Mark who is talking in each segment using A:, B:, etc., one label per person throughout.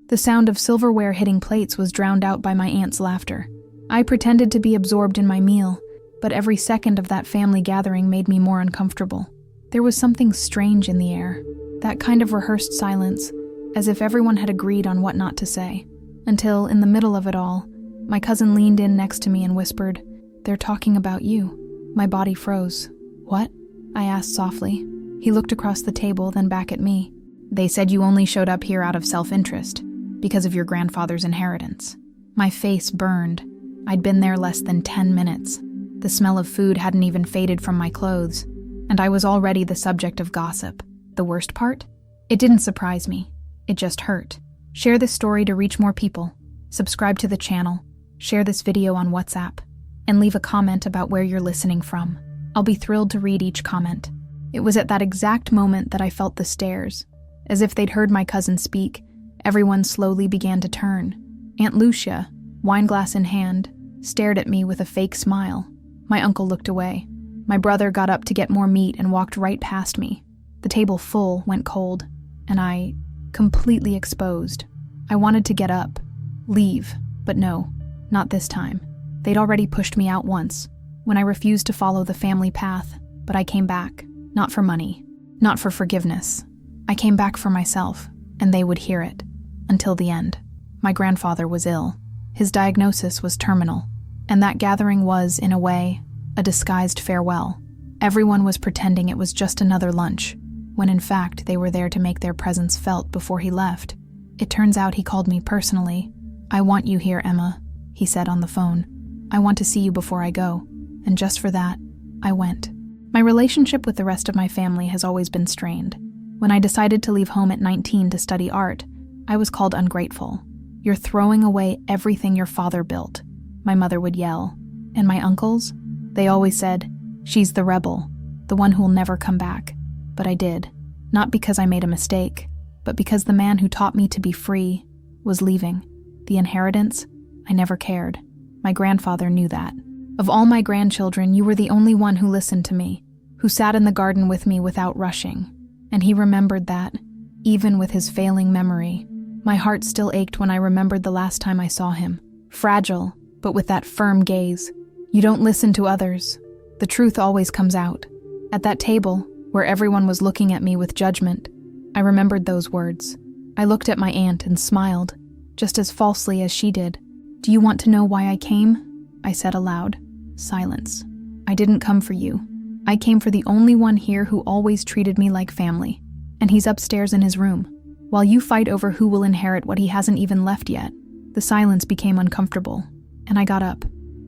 A: The sound of silverware hitting plates was drowned out by my aunt's laughter. I pretended to be absorbed in my meal, but every second of that family gathering made me more uncomfortable. There was something strange in the air, that kind of rehearsed silence, as if everyone had agreed on what not to say. Until, in the middle of it all, my cousin leaned in next to me and whispered, "They're talking about you." My body froze. "What?" I asked softly. He looked across the table, then back at me. "They said you only showed up here out of self-interest, because of your grandfather's inheritance." My face burned. I'd been there less than 10 minutes. The smell of food hadn't even faded from my clothes, and I was already the subject of gossip. The worst part? It didn't surprise me. It just hurt. Share this story to reach more people. Subscribe to the channel. Share this video on WhatsApp. And leave a comment about where you're listening from. I'll be thrilled to read each comment. It was at that exact moment that I felt the stares. As if they'd heard my cousin speak, everyone slowly began to turn. Aunt Lucia, wineglass in hand, stared at me with a fake smile. My uncle looked away. My brother got up to get more meat and walked right past me. The table full went cold, and I, completely exposed. I wanted to get up, leave, but no, not this time. They'd already pushed me out once, when I refused to follow the family path, but I came back, not for money, not for forgiveness. I came back for myself, and they would hear it, until the end. My grandfather was ill. His diagnosis was terminal, and that gathering was, in a way, a disguised farewell. Everyone was pretending it was just another lunch, when in fact they were there to make their presence felt before he left. It turns out he called me personally. "I want you here, Emma," he said on the phone. "I want to see you before I go." And just for that, I went. My relationship with the rest of my family has always been strained. When I decided to leave home at 19 to study art, I was called ungrateful. "You're throwing away everything your father built," my mother would yell. And my uncles? They always said, "She's the rebel, the one who'll never come back." But I did. Not because I made a mistake, but because the man who taught me to be free was leaving. The inheritance? I never cared. My grandfather knew that. Of all my grandchildren, you were the only one who listened to me, who sat in the garden with me without rushing. And he remembered that, even with his failing memory. My heart still ached when I remembered the last time I saw him. Fragile, but with that firm gaze. You don't listen to others. The truth always comes out. At that table, where everyone was looking at me with judgment, I remembered those words. I looked at my aunt and smiled, just as falsely as she did. "Do you want to know why I came?" I said aloud. Silence. "I didn't come for you. I came for the only one here who always treated me like family. And he's upstairs in his room. While you fight over who will inherit what he hasn't even left yet." The silence became uncomfortable, and I got up.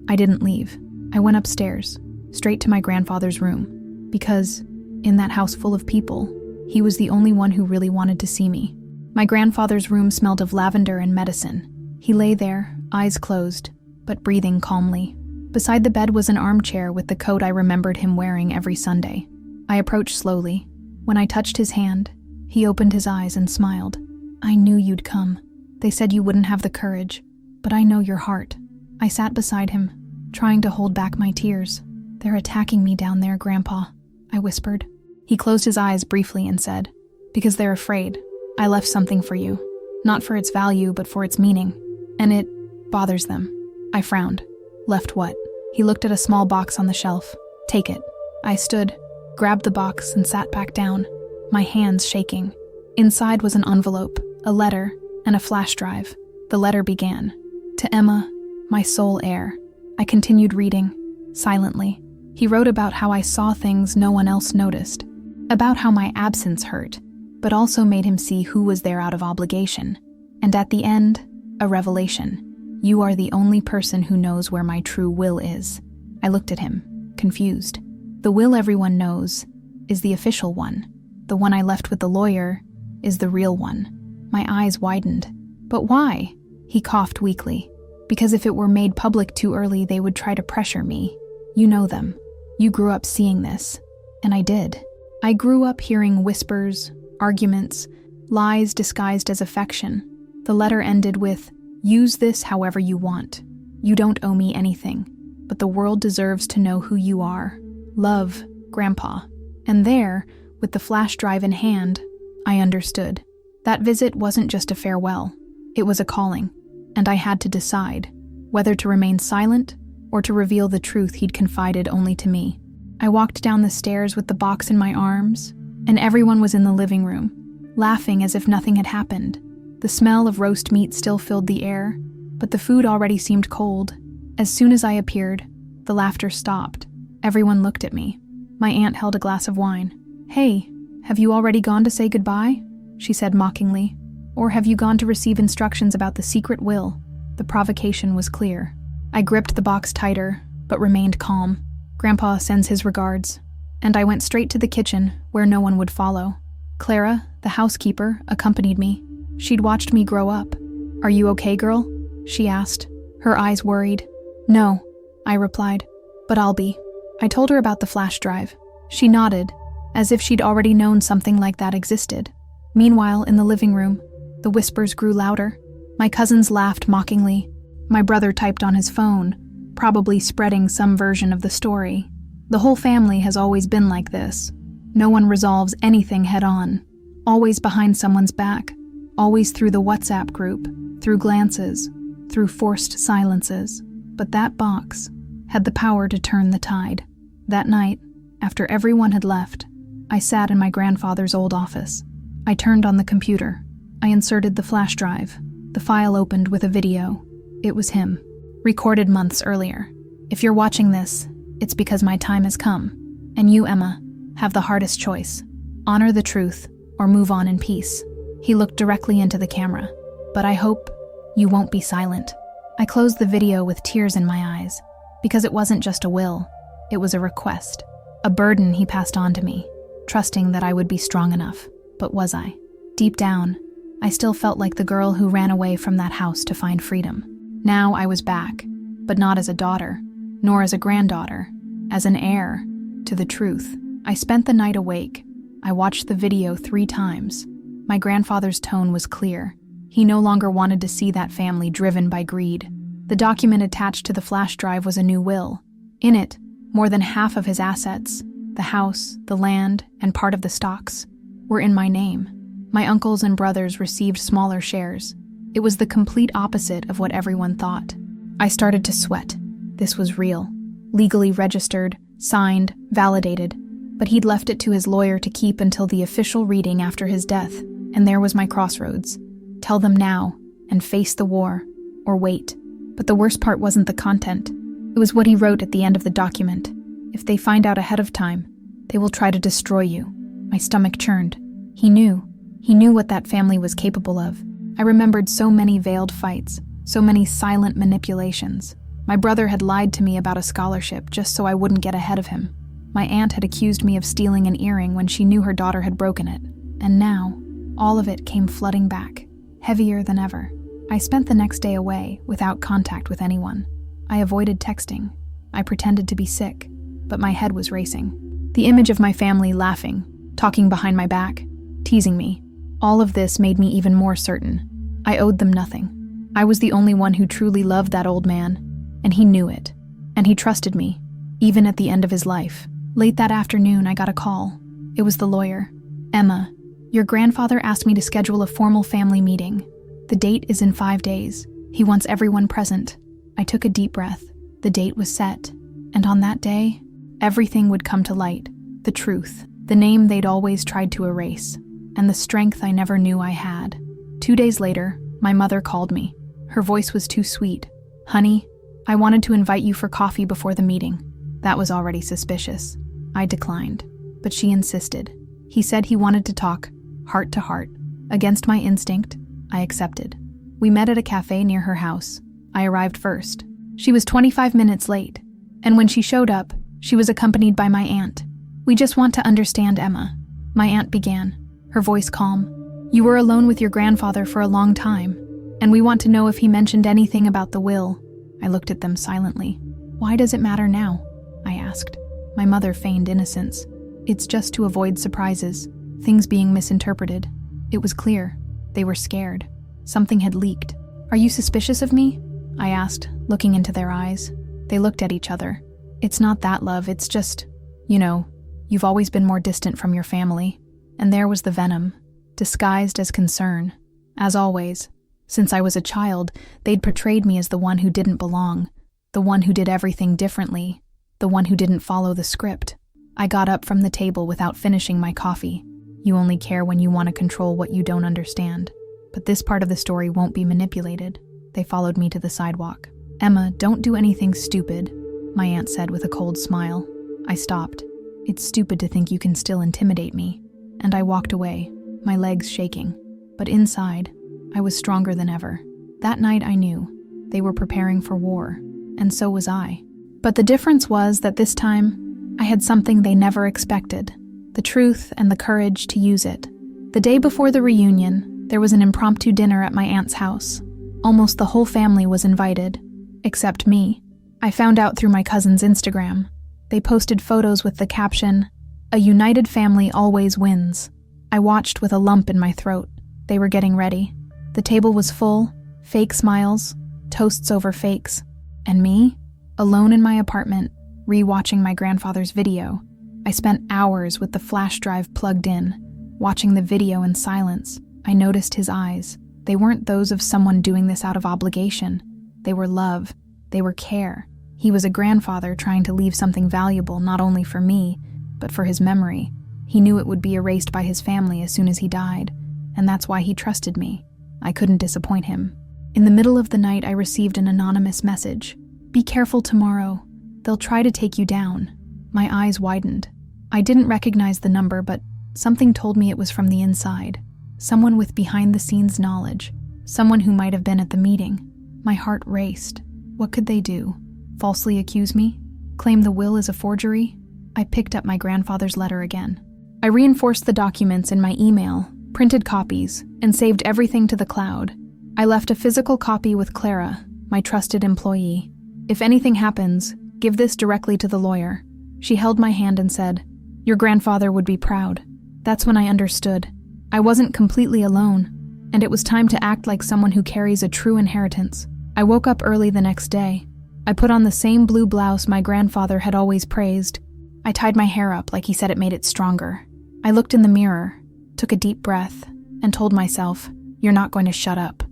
A: I didn't leave. I went upstairs, straight to my grandfather's room, because, in that house full of people, he was the only one who really wanted to see me. My grandfather's room smelled of lavender and medicine. He lay there, eyes closed, but breathing calmly. Beside the bed was an armchair with the coat I remembered him wearing every Sunday. I approached slowly. When I touched his hand, he opened his eyes and smiled. "I knew you'd come. They said you wouldn't have the courage, but I know your heart." I sat beside him, trying to hold back my tears. "They're attacking me down there, Grandpa," I whispered. He closed his eyes briefly and said, "Because they're afraid. I left something for you. Not for its value, but for its meaning. And it bothers them." I frowned. "Left what?" He looked at a small box on the shelf. "Take it." I stood, grabbed the box, and sat back down, my hands shaking. Inside was an envelope, a letter, and a flash drive. The letter began, "To Emma, my sole heir." I continued reading, silently. He wrote about how I saw things no one else noticed, about how my absence hurt, but also made him see who was there out of obligation. And at the end, a revelation. "You are the only person who knows where my true will is." I looked at him, confused. The will everyone knows is the official one. The one I left with the lawyer is the real one. My eyes widened. "But why?" He coughed weakly. "Because if it were made public too early, they would try to pressure me. You know them. You grew up seeing this." And I did. I grew up hearing whispers, arguments, lies disguised as affection. The letter ended with, "Use this however you want. You don't owe me anything, but the world deserves to know who you are. Love, Grandpa." And there, with the flash drive in hand, I understood. That visit wasn't just a farewell. It was a calling, and I had to decide whether to remain silent or to reveal the truth he'd confided only to me. I walked down the stairs with the box in my arms, and everyone was in the living room, laughing as if nothing had happened. The smell of roast meat still filled the air, but the food already seemed cold. As soon as I appeared, the laughter stopped. Everyone looked at me. My aunt held a glass of wine. "Hey, have you already gone to say goodbye?" she said mockingly. "Or have you gone to receive instructions about the secret will?" The provocation was clear. I gripped the box tighter, but remained calm. "Grandpa sends his regards." And I went straight to the kitchen, where no one would follow. Clara, the housekeeper, accompanied me. She'd watched me grow up. "Are you okay, girl?" she asked, her eyes worried. "No," I replied, "but I'll be." I told her about the flash drive. She nodded, as if she'd already known something like that existed. Meanwhile, in the living room, the whispers grew louder. My cousins laughed mockingly. My brother typed on his phone, probably spreading some version of the story. The whole family has always been like this. No one resolves anything head-on. Always behind someone's back. Always through the WhatsApp group, through glances, through forced silences. But that box had the power to turn the tide. That night, after everyone had left, I sat in my grandfather's old office. I turned on the computer. I inserted the flash drive. The file opened with a video. It was him, recorded months earlier. "If you're watching this, it's because my time has come. And you, Emma, have the hardest choice. Honor the truth or move on in peace." He looked directly into the camera. "But I hope you won't be silent." I closed the video with tears in my eyes, because it wasn't just a will, it was a request, a burden he passed on to me, trusting that I would be strong enough. But was I? Deep down, I still felt like the girl who ran away from that house to find freedom. Now I was back, but not as a daughter, nor as a granddaughter, as an heir to the truth. I spent the night awake. I watched the video 3 times. My grandfather's tone was clear. He no longer wanted to see that family driven by greed. The document attached to the flash drive was a new will. In it, more than half of his assets, the house, the land, and part of the stocks, were in my name. My uncles and brothers received smaller shares. It was the complete opposite of what everyone thought. I started to sweat. This was real. Legally registered, signed, validated. But he'd left it to his lawyer to keep until the official reading after his death. And there was my crossroads. Tell them now, and face the war, or wait. But the worst part wasn't the content. It was what he wrote at the end of the document. "If they find out ahead of time, they will try to destroy you." My stomach churned. He knew. He knew what that family was capable of. I remembered so many veiled fights, so many silent manipulations. My brother had lied to me about a scholarship just so I wouldn't get ahead of him. My aunt had accused me of stealing an earring when she knew her daughter had broken it. And now, all of it came flooding back, heavier than ever. I spent the next day away, without contact with anyone. I avoided texting. I pretended to be sick, but my head was racing. The image of my family laughing, talking behind my back, teasing me, all of this made me even more certain. I owed them nothing. I was the only one who truly loved that old man, and he knew it. And he trusted me, even at the end of his life. Late that afternoon, I got a call. It was the lawyer. "Emma, your grandfather asked me to schedule a formal family meeting. The date is in 5 days. He wants everyone present." I took a deep breath. The date was set, and on that day, everything would come to light. The truth, the name they'd always tried to erase, and the strength I never knew I had. 2 days later, my mother called me. Her voice was too sweet. "Honey, I wanted to invite you for coffee before the meeting." That was already suspicious. I declined, but she insisted. He said he wanted to talk, heart to heart. Against my instinct, I accepted. We met at a cafe near her house. I arrived first. She was 25 minutes late, and when she showed up, she was accompanied by my aunt. "We just want to understand, Emma," my aunt began, her voice calm. "You were alone with your grandfather for a long time, and we want to know if he mentioned anything about the will." I looked at them silently. "Why does it matter now?" I asked. My mother feigned innocence. "It's just to avoid surprises, things being misinterpreted." It was clear. They were scared. Something had leaked. "Are you suspicious of me?" I asked, looking into their eyes. They looked at each other. "It's not that, love, it's just, you've always been more distant from your family." And there was the venom, disguised as concern. As always, Since I was a child, they'd portrayed me as the one who didn't belong, the one who did everything differently, the one who didn't follow the script. I got up from the table without finishing my coffee. You only care when you want to control what you don't understand. But this part of the story won't be manipulated. They followed me to the sidewalk. "Emma, don't do anything stupid," my aunt said with a cold smile. I stopped. "It's stupid to think you can still intimidate me." And I walked away, my legs shaking. But inside, I was stronger than ever. That night I knew they were preparing for war, and so was I. But the difference was that this time, I had something they never expected: the truth and the courage to use it. The day before the reunion, there was an impromptu dinner at my aunt's house. Almost the whole family was invited, except me. I found out through my cousin's Instagram. They posted photos with the caption, "A united family always wins." I watched with a lump in my throat. They were getting ready. The table was full, fake smiles, toasts over fakes. And me, alone in my apartment, re-watching my grandfather's video. I spent hours with the flash drive plugged in, watching the video in silence. I noticed his eyes. They weren't those of someone doing this out of obligation. They were love. They were care. He was a grandfather trying to leave something valuable not only for me, but for his memory. He knew it would be erased by his family as soon as he died, and that's why he trusted me. I couldn't disappoint him. In the middle of the night, I received an anonymous message. "Be careful tomorrow. They'll try to take you down." My eyes widened. I didn't recognize the number, but something told me it was from the inside. Someone with behind-the-scenes knowledge. Someone who might have been at the meeting. My heart raced. What could they do? Falsely accuse me? Claim the will is a forgery? I picked up my grandfather's letter again. I reinforced the documents in my email, printed copies, and saved everything to the cloud. I left a physical copy with Clara, my trusted employee. "If anything happens, give this directly to the lawyer." She held my hand and said, "Your grandfather would be proud." That's when I understood. I wasn't completely alone, and it was time to act like someone who carries a true inheritance. I woke up early the next day. I put on the same blue blouse my grandfather had always praised. I tied my hair up like he said it made it stronger. I looked in the mirror, took a deep breath, and told myself, "You're not going to shut up."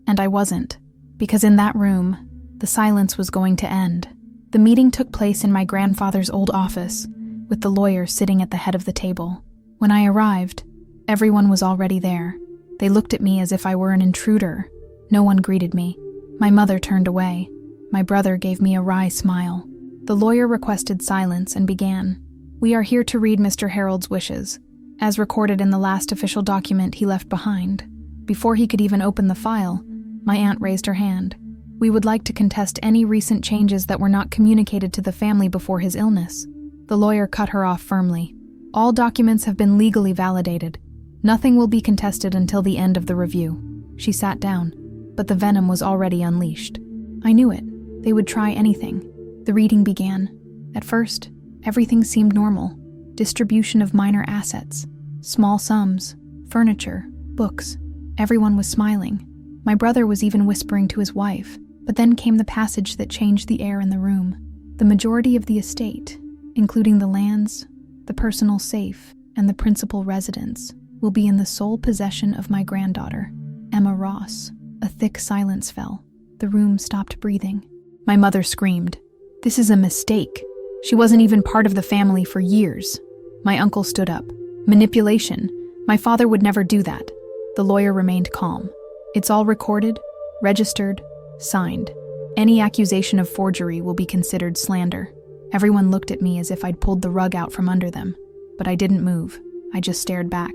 A: And I wasn't, because in that room, the silence was going to end. The meeting took place in my grandfather's old office, with the lawyer sitting at the head of the table. When I arrived, everyone was already there. They looked at me as if I were an intruder. No one greeted me. My mother turned away. My brother gave me a wry smile. The lawyer requested silence and began. "We are here to read Mr. Harold's wishes, as recorded in the last official document he left behind." Before he could even open the file, my aunt raised her hand. "We would like to contest any recent changes that were not communicated to the family before his illness." The lawyer cut her off firmly. "All documents have been legally validated. Nothing will be contested until the end of the review." She sat down, but the venom was already unleashed. I knew it. They would try anything. The reading began. At first, everything seemed normal. Distribution of minor assets, small sums, furniture, books. Everyone was smiling. My brother was even whispering to his wife. But then came the passage that changed the air in the room. The majority of the estate, including the lands, the personal safe, and the principal residence, will be in the sole possession of my granddaughter, Emma Ross. A thick silence fell. The room stopped breathing. My mother screamed, "This is a mistake. She wasn't even part of the family for years." My uncle stood up. "Manipulation. My father would never do that." The lawyer remained calm. "It's all recorded, registered, signed. Any accusation of forgery will be considered slander." Everyone looked at me as if I'd pulled the rug out from under them. But I didn't move. I just stared back.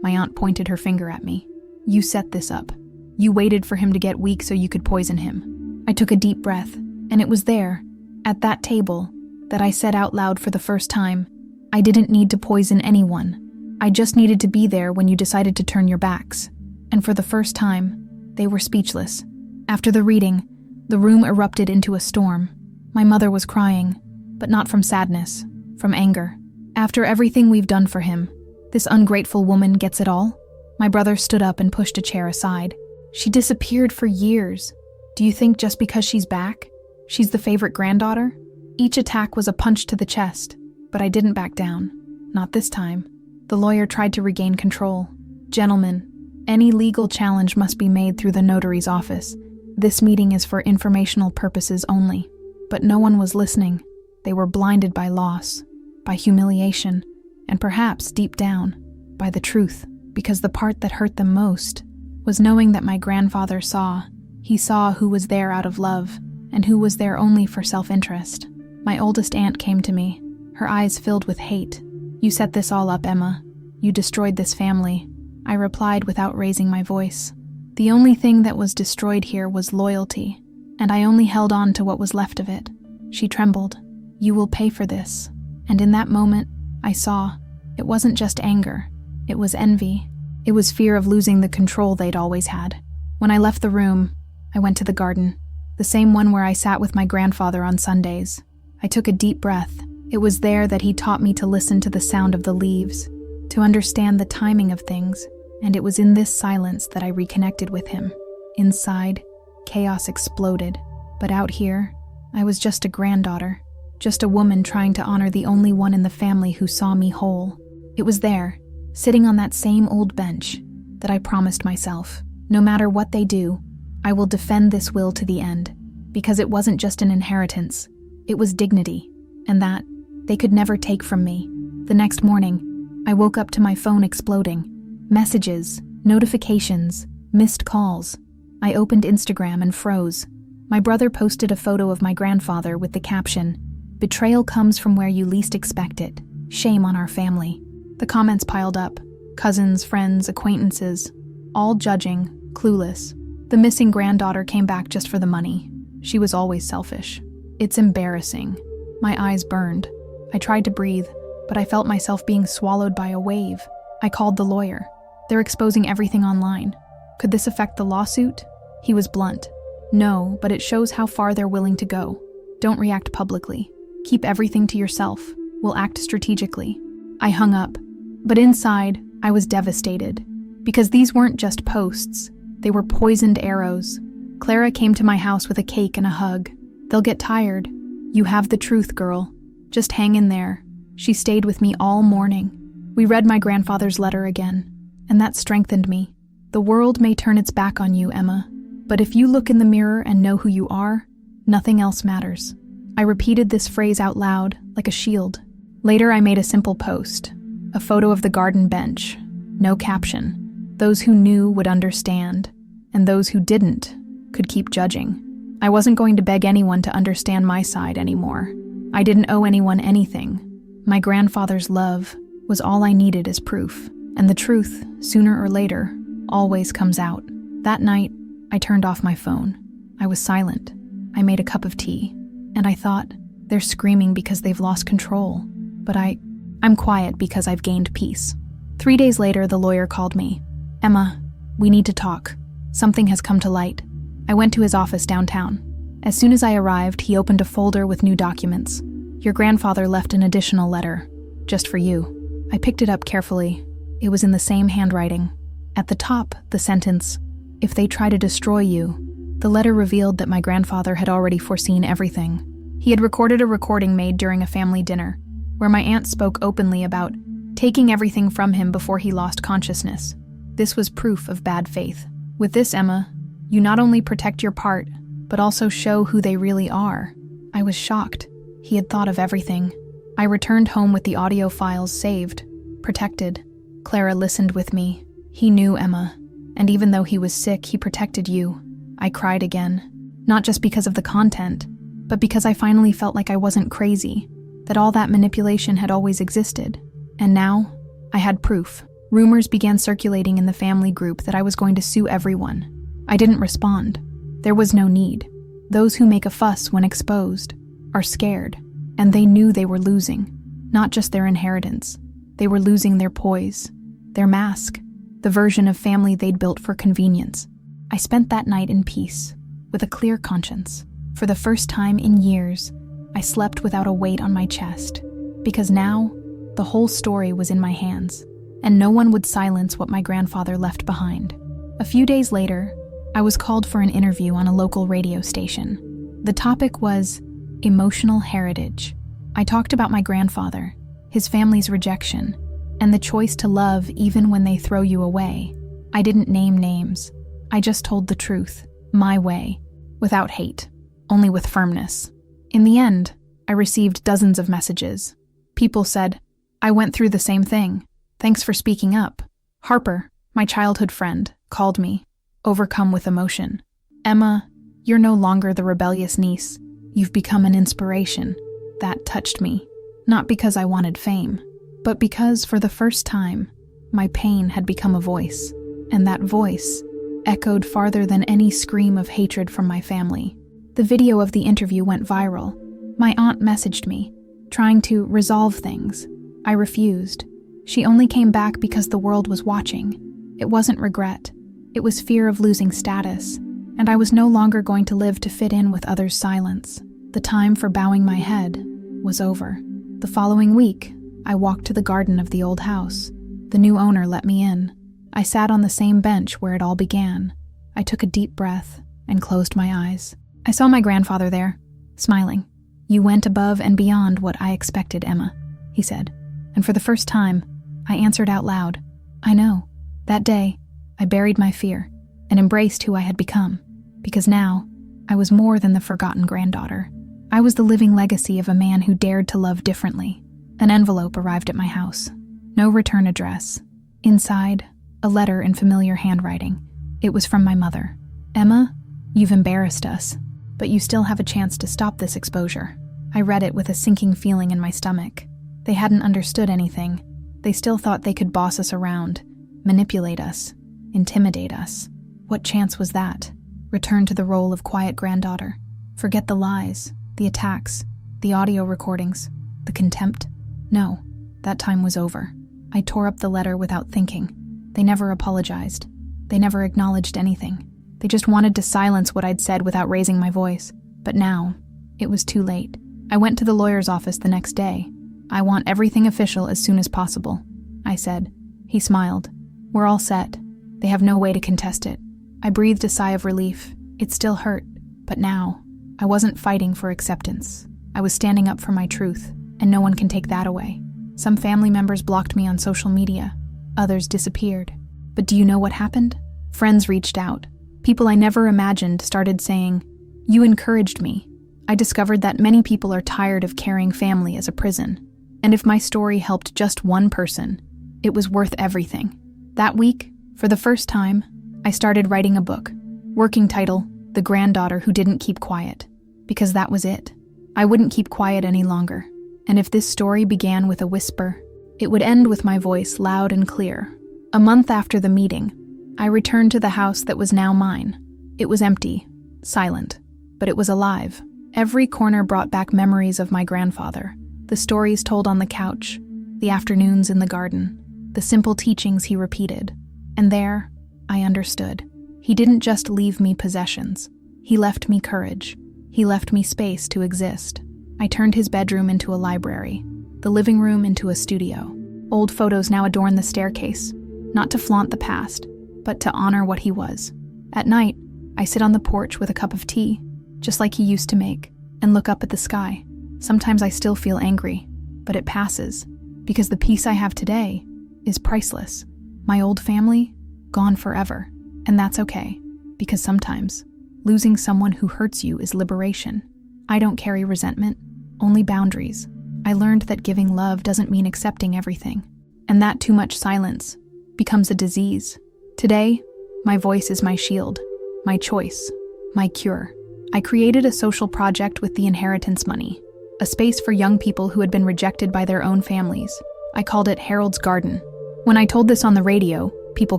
A: My aunt pointed her finger at me. "You set this up. You waited for him to get weak so you could poison him." I took a deep breath, and it was there, at that table, that I said out loud for the first time, "I didn't need to poison anyone. I just needed to be there when you decided to turn your backs." And for the first time, they were speechless. After the reading, the room erupted into a storm. My mother was crying, but not from sadness, from anger. "After everything we've done for him, this ungrateful woman gets it all?" My brother stood up and pushed a chair aside. "She disappeared for years. Do you think just because she's back, she's the favorite granddaughter?" Each attack was a punch to the chest, but I didn't back down. Not this time. The lawyer tried to regain control. "Gentlemen, Any legal challenge must be made through the notary's office. This meeting is for informational purposes only. But no one was listening. They were blinded by loss, by humiliation, and perhaps, deep down, by the truth, because the part that hurt them most was knowing that my grandfather saw. He saw who was there out of love, and who was there only for self-interest. My oldest aunt came to me, her eyes filled with hate. "You set this all up, Emma. You destroyed this family." I replied without raising my voice. The only thing that was destroyed here was loyalty, and I only held on to what was left of it. She trembled. "You will pay for this." And in that moment, I saw, it wasn't just anger. It was envy. It was fear of losing the control they'd always had. When I left the room, I went to the garden, the same one where I sat with my grandfather on Sundays. I took a deep breath. It was there that he taught me to listen to the sound of the leaves, to understand the timing of things, and it was in this silence that I reconnected with him. Inside, chaos exploded, but out here, I was just a granddaughter, just a woman trying to honor the only one in the family who saw me whole. It was there, sitting on that same old bench, that I promised myself, no matter what they do, I will defend this will to the end, because it wasn't just an inheritance, it was dignity, and that they could never take from me. The next morning, I woke up to my phone exploding. Messages, notifications, missed calls. I opened Instagram and froze. My brother posted a photo of my grandfather with the caption, "Betrayal comes from where you least expect it. Shame on our family." The comments piled up. Cousins, friends, acquaintances, all judging, clueless. The missing granddaughter came back just for the money. She was always selfish. It's embarrassing. My eyes burned. I tried to breathe, but I felt myself being swallowed by a wave. I called the lawyer. "They're exposing everything online. Could this affect the lawsuit?" He was blunt. "No, but it shows how far they're willing to go. Don't react publicly. Keep everything to yourself. We'll act strategically." I hung up, but inside, I was devastated. Because these weren't just posts. They were poisoned arrows. Clara came to my house with a cake and a hug. "They'll get tired. You have the truth, girl. Just hang in there." She stayed with me all morning. We read my grandfather's letter again, and that strengthened me. The world may turn its back on you, Emma, but if you look in the mirror and know who you are, nothing else matters. I repeated this phrase out loud, like a shield. Later, I made a simple post, a photo of the garden bench, no caption. Those who knew would understand, and those who didn't could keep judging. I wasn't going to beg anyone to understand my side anymore. I didn't owe anyone anything. My grandfather's love was all I needed as proof, and the truth, sooner or later, always comes out. That night, I turned off my phone. I was silent. I made a cup of tea, and I thought, they're screaming because they've lost control, but I'm quiet because I've gained peace. 3 days later, the lawyer called me. "Emma, we need to talk. Something has come to light." I went to his office downtown. As soon as I arrived, he opened a folder with new documents. "Your grandfather left an additional letter, just for you." I picked it up carefully. It was in the same handwriting. At the top, the sentence, "If they try to destroy you." The letter revealed that my grandfather had already foreseen everything. He had recorded a recording made during a family dinner, where my aunt spoke openly about taking everything from him before he lost consciousness. This was proof of bad faith. With this, Emma, you not only protect your part, but also show who they really are. I was shocked. He had thought of everything. I returned home with the audio files saved, protected. Clara listened with me. He knew Emma, and even though he was sick, he protected you. I cried again, not just because of the content, but because I finally felt like I wasn't crazy, that all that manipulation had always existed. And now, I had proof. Rumors began circulating in the family group that I was going to sue everyone. I didn't respond. There was no need. Those who make a fuss when exposed are scared, and they knew they were losing, not just their inheritance. They were losing their poise, their mask, the version of family they'd built for convenience. I spent that night in peace, with a clear conscience. For the first time in years, I slept without a weight on my chest, because now, the whole story was in my hands, and no one would silence what my grandfather left behind. A few days later, I was called for an interview on a local radio station. The topic was emotional heritage. I talked about my grandfather, his family's rejection, and the choice to love even when they throw you away. I didn't name names. I just told the truth, my way, without hate, only with firmness. In the end, I received dozens of messages. People said, "I went through the same thing. Thanks for speaking up." Harper, my childhood friend, called me, overcome with emotion. "Emma, you're no longer the rebellious niece. You've become an inspiration." That touched me, not because I wanted fame, but because, for the first time, my pain had become a voice, and that voice echoed farther than any scream of hatred from my family. The video of the interview went viral. My aunt messaged me, trying to resolve things. I refused. She only came back because the world was watching. It wasn't regret. It was fear of losing status, and I was no longer going to live to fit in with others' silence. The time for bowing my head was over. The following week, I walked to the garden of the old house. The new owner let me in. I sat on the same bench where it all began. I took a deep breath and closed my eyes. I saw my grandfather there, smiling. "You went above and beyond what I expected, Emma," he said. And for the first time, I answered out loud, "I know." That day, I buried my fear and embraced who I had become, because now I was more than the forgotten granddaughter. I was the living legacy of a man who dared to love differently. An envelope arrived at my house. No return address. Inside, a letter in familiar handwriting. It was from my mother. "Emma, you've embarrassed us, but you still have a chance to stop this exposure." I read it with a sinking feeling in my stomach. They hadn't understood anything. They still thought they could boss us around, manipulate us, intimidate us. What chance was that? Return to the role of quiet granddaughter. Forget the lies, the attacks, the audio recordings, the contempt. No, that time was over. I tore up the letter without thinking. They never apologized. They never acknowledged anything. They just wanted to silence what I'd said without raising my voice. But now, it was too late. I went to the lawyer's office the next day. "I want everything official as soon as possible," I said. He smiled. "We're all set. They have no way to contest it." I breathed a sigh of relief. It still hurt, but now, I wasn't fighting for acceptance. I was standing up for my truth, and no one can take that away. Some family members blocked me on social media. Others disappeared. But do you know what happened? Friends reached out. People I never imagined started saying, "You encouraged me." I discovered that many people are tired of carrying family as a prison. And if my story helped just one person, it was worth everything. That week, for the first time, I started writing a book. Working title, The Granddaughter Who Didn't Keep Quiet. Because that was it. I wouldn't keep quiet any longer. And if this story began with a whisper, it would end with my voice loud and clear. A month after the meeting, I returned to the house that was now mine. It was empty, silent, but it was alive. Every corner brought back memories of my grandfather. The stories told on the couch, the afternoons in the garden, the simple teachings he repeated. And there, I understood. He didn't just leave me possessions. He left me courage. He left me space to exist. I turned his bedroom into a library, the living room into a studio. Old photos now adorn the staircase, not to flaunt the past, but to honor what he was. At night, I sit on the porch with a cup of tea, just like he used to make, and look up at the sky. Sometimes I still feel angry, but it passes, because the peace I have today is priceless. My old family, gone forever. And that's okay, because sometimes losing someone who hurts you is liberation. I don't carry resentment, only boundaries. I learned that giving love doesn't mean accepting everything, and that too much silence becomes a disease. Today, my voice is my shield, my choice, my cure. I created a social project with the inheritance money, a space for young people who had been rejected by their own families. I called it Harold's Garden. When I told this on the radio, people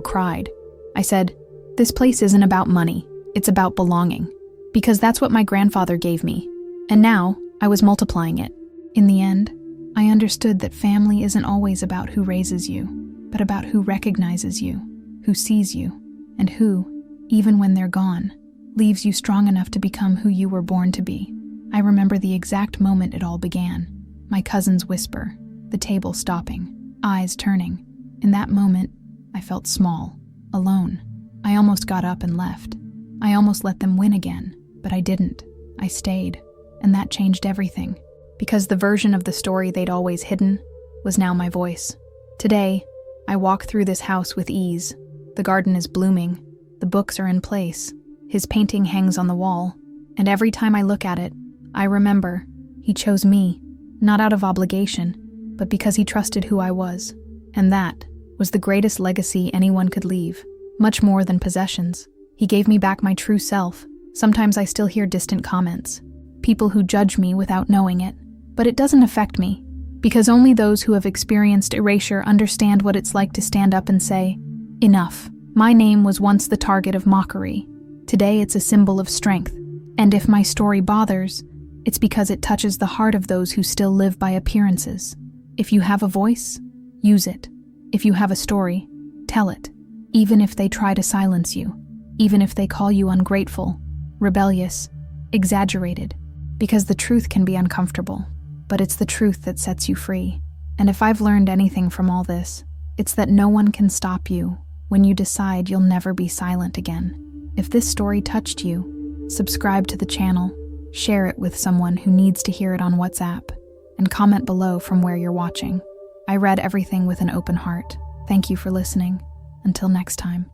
A: cried. I said, "This place isn't about money, it's about belonging." Because that's what my grandfather gave me. And now, I was multiplying it. In the end, I understood that family isn't always about who raises you, but about who recognizes you, who sees you, and who, even when they're gone, leaves you strong enough to become who you were born to be. I remember the exact moment it all began. My cousin's whisper, the table stopping, eyes turning. In that moment, I felt small, alone. I almost got up and left. I almost let them win again, but I didn't. I stayed, and that changed everything. Because the version of the story they'd always hidden was now my voice. Today, I walk through this house with ease. The garden is blooming. The books are in place. His painting hangs on the wall. And every time I look at it, I remember he chose me, not out of obligation, but because he trusted who I was. And that was the greatest legacy anyone could leave, much more than possessions. He gave me back my true self. Sometimes I still hear distant comments, people who judge me without knowing it. But it doesn't affect me, because only those who have experienced erasure understand what it's like to stand up and say, enough. My name was once the target of mockery. Today it's a symbol of strength. And if my story bothers, it's because it touches the heart of those who still live by appearances. If you have a voice, use it. If you have a story, tell it. Even if they try to silence you. Even if they call you ungrateful, rebellious, exaggerated. Because the truth can be uncomfortable, but it's the truth that sets you free. And if I've learned anything from all this, it's that no one can stop you when you decide you'll never be silent again. If this story touched you, subscribe to the channel, share it with someone who needs to hear it on WhatsApp, and comment below from where you're watching. I read everything with an open heart. Thank you for listening. Until next time.